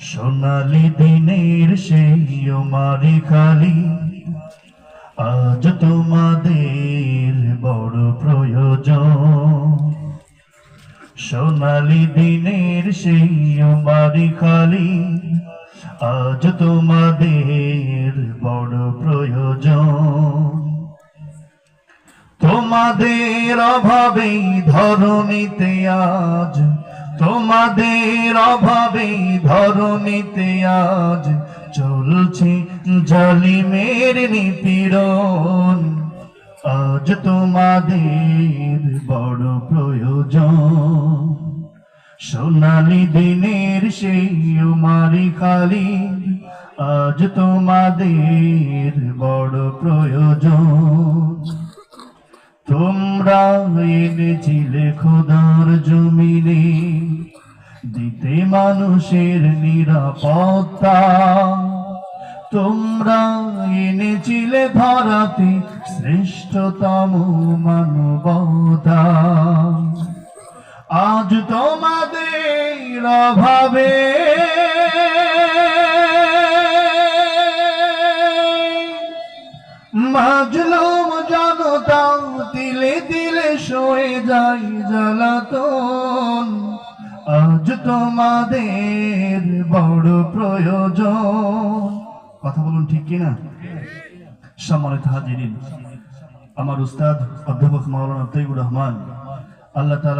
সোনালি দিনের সেই মারি খালি আজ তোমাদের বড় প্রয়োজন। সোনালি দিনের সেই মারি খালি আজ তোমাদের বড় প্রয়োজন। তোমাদের অভাবেই ধরণীতে আজ, তোমাদের অভাবেই ধরণীতে আজ চলছে জালিমের নিপীড়ন। আজ তোমাদের বড় প্রয়োজন। সোনালি দিনের সেই মারি খালি আজ তোমাদের বড় প্রয়োজন। তোমরা এনেছিলে খোদার জমিনে দিতে মানুষের নিরাপত্তা। তোমরা এনেছিলে ধরাতে শ্রেষ্ঠতম মানবতা। আজ তোমাদের অভাবে মাজলুম জনতা তিলে তিলে সয়ে যায় জ্বালাতন। আজ তোমাদের বড় প্রয়োজন। কথা বলুন ঠিক কিনা? সম্মানিত হাজিরিন, আমার উস্তাদ অধ্যাপক মাওলানা তৈয়বুর রহমান আল্লাহ তাআলা